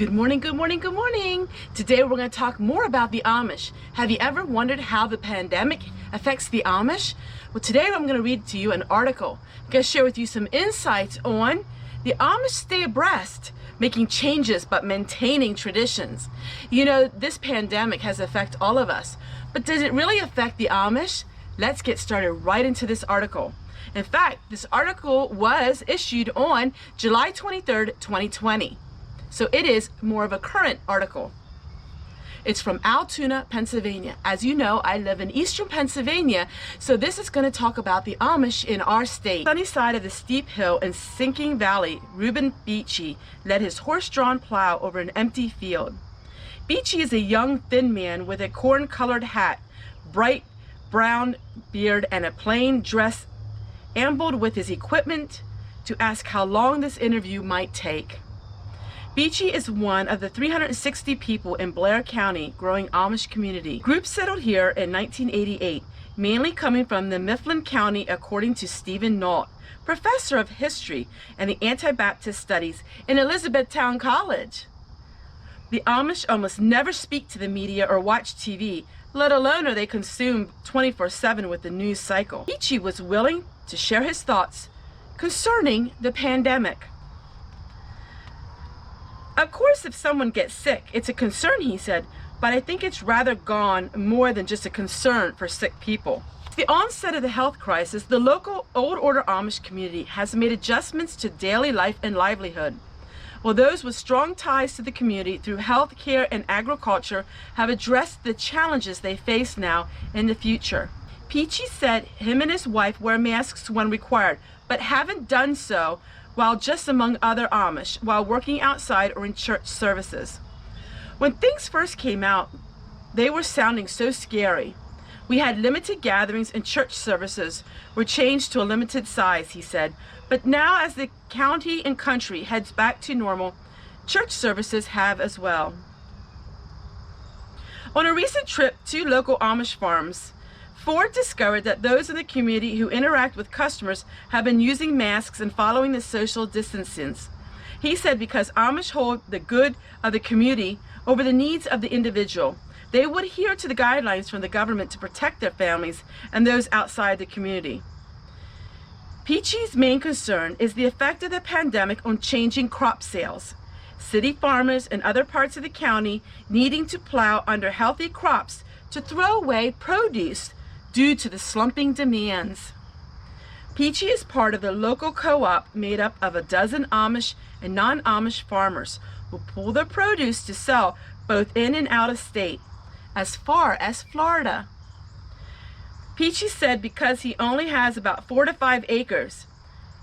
Good morning, good morning, good morning. Today we're going to talk more about the Amish. Have you ever wondered how the pandemic affects the Amish? Well, today I'm going to read to you an article. I'm going to share with you some insights on the Amish stay abreast, making changes but maintaining traditions. You know, this pandemic has affected all of us, but does it really affect the Amish? Let's get started right into this article. In fact, this article was issued on July 23rd, 2020. So it is more of a current article. It's from Altoona, Pennsylvania. As you know, I live in eastern Pennsylvania, so this is going to talk about the Amish in our state. Sunny side of the steep hill and sinking valley, Reuben Beachy led his horse-drawn plow over an empty field. Beachy is a young, thin man with a corn-colored hat, bright brown beard, and a plain dress, ambled with his equipment to ask how long this interview might take. Beachy is one of the 360 people in Blair County growing Amish community. Groups settled here in 1988, mainly coming from the Mifflin County, according to Stephen Nault, professor of history and the Anti-Baptist Studies in Elizabethtown College. The Amish almost never speak to the media or watch TV, let alone are they consumed 24/7 with the news cycle. Beachy was willing to share his thoughts concerning the pandemic. Of course, if someone gets sick, it's a concern, he said, but I think it's rather gone more than just a concern for sick people. At the onset of the health crisis, the local Old Order Amish community has made adjustments to daily life and livelihood, while those with strong ties to the community through health care and agriculture have addressed the challenges they face now and the future. Beachy said him and his wife wear masks when required, but haven't done so while just among other Amish, while working outside or in church services. When things first came out, they were sounding so scary. We had limited gatherings and church services were changed to a limited size, he said. But now as the county and country heads back to normal, church services have as well. On a recent trip to local Amish farms, Ford discovered that those in the community who interact with customers have been using masks and following the social distancing. He said because Amish hold the good of the community over the needs of the individual, they would adhere to the guidelines from the government to protect their families and those outside the community. Beachy's main concern is the effect of the pandemic on changing crop sales. City farmers and other parts of the county needing to plow under healthy crops to throw away produce due to the slumping demands. Beachy is part of the local co-op made up of a dozen Amish and non-Amish farmers who pull their produce to sell both in and out of state, as far as Florida. Beachy said because he only has about 4 to 5 acres,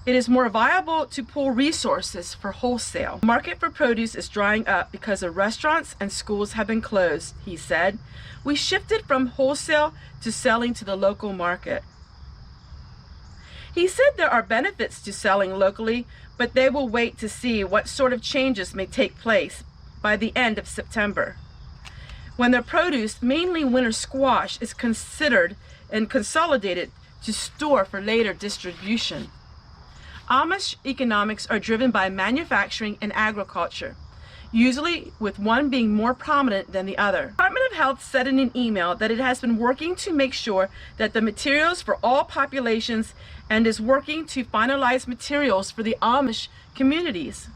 it is more viable to pool resources for wholesale. The market for produce is drying up because the restaurants and schools have been closed, he said. We shifted from wholesale to selling to the local market. He said there are benefits to selling locally, but they will wait to see what sort of changes may take place by the end of September, when their produce, mainly winter squash, is considered and consolidated to store for later distribution. Amish economics are driven by manufacturing and agriculture, usually with one being more prominent than the other. The Department of Health said in an email that it has been working to make sure that the materials for all populations and is working to finalize materials for the Amish communities.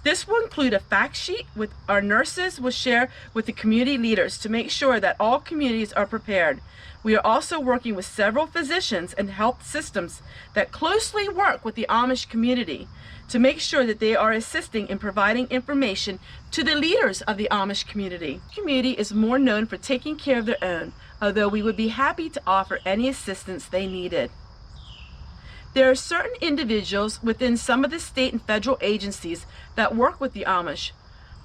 This will include a fact sheet with our nurses will share with the community leaders to make sure that all communities are prepared. We are also working with several physicians and health systems that closely work with the Amish community to make sure that they are assisting in providing information to the leaders of the Amish community. The community is more known for taking care of their own, although we would be happy to offer any assistance they needed. There are certain individuals within some of the state and federal agencies that work with the Amish,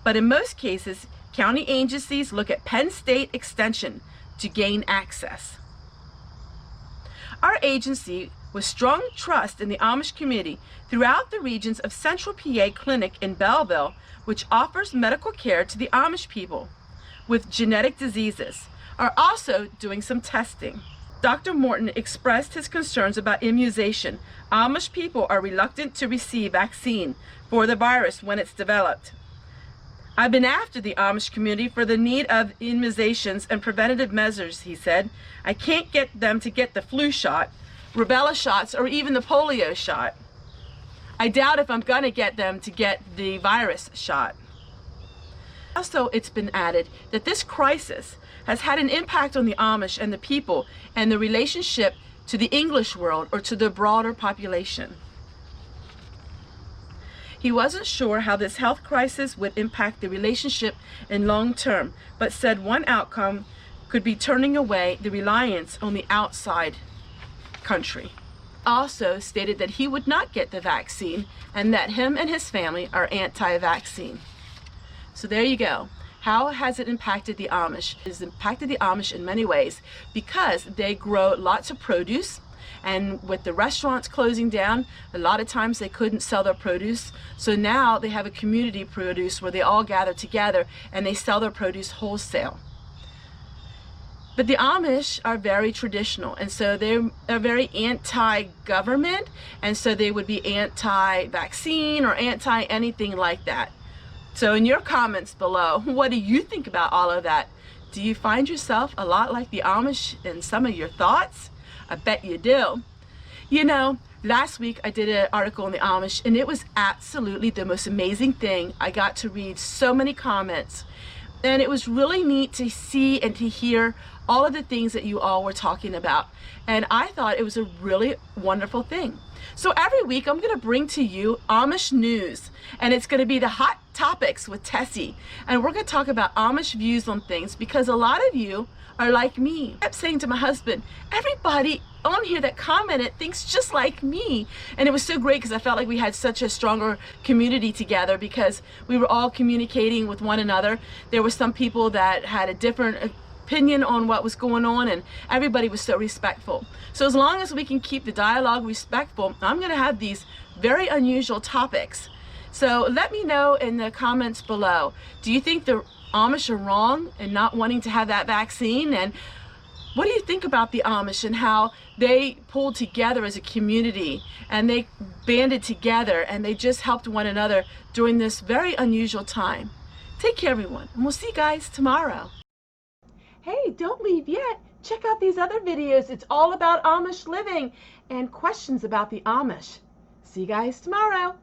but in most cases, county agencies look at Penn State Extension to gain access. Our agency, with strong trust in the Amish community throughout the regions of Central PA Clinic in Belleville, which offers medical care to the Amish people with genetic diseases, are also doing some testing. Dr. Morton expressed his concerns about immunization. Amish people are reluctant to receive vaccine for the virus when it's developed. I've been after the Amish community for the need of immunizations and preventative measures, he said. I can't get them to get the flu shot, rubella shots, or even the polio shot. I doubt if I'm going to get them to get the virus shot. Also, it's been added that this crisis has had an impact on the Amish and the people and the relationship to the English world or to the broader population. He wasn't sure how this health crisis would impact the relationship in long term, but said one outcome could be turning away the reliance on the outside country. Also stated that he would not get the vaccine and that him and his family are anti-vaccine. So there you go. How has it impacted the Amish? It has impacted the Amish in many ways because they grow lots of produce, and with the restaurants closing down, a lot of times they couldn't sell their produce. So now they have a community produce where they all gather together and they sell their produce wholesale. But the Amish are very traditional, and so they're very anti-government, and so they would be anti-vaccine or anti-anything like that. So in your comments below, what do you think about all of that? Do you find yourself a lot like the Amish in some of your thoughts? I bet you do. You know, last week I did an article on the Amish, and it was absolutely the most amazing thing. I got to read so many comments, and it was really neat to see and to hear all of the things that you all were talking about. And I thought it was a really wonderful thing. So every week I'm going to bring to you Amish news, and it's going to be the hot topics with Tessie, and we're going to talk about Amish views on things because a lot of you are like me. I kept saying to my husband, everybody on here that commented thinks just like me. And it was so great because I felt like we had such a stronger community together because we were all communicating with one another. There were some people that had a different opinion on what was going on, and everybody was so respectful. So as long as we can keep the dialogue respectful, I'm going to have these very unusual topics. So let me know in the comments below. Do you think the Amish are wrong in not wanting to have that vaccine? And what do you think about the Amish and how they pulled together as a community and they banded together and they just helped one another during this very unusual time? Take care, everyone, and we'll see you guys tomorrow. Hey, don't leave yet. Check out these other videos. It's all about Amish living and questions about the Amish. See you guys tomorrow.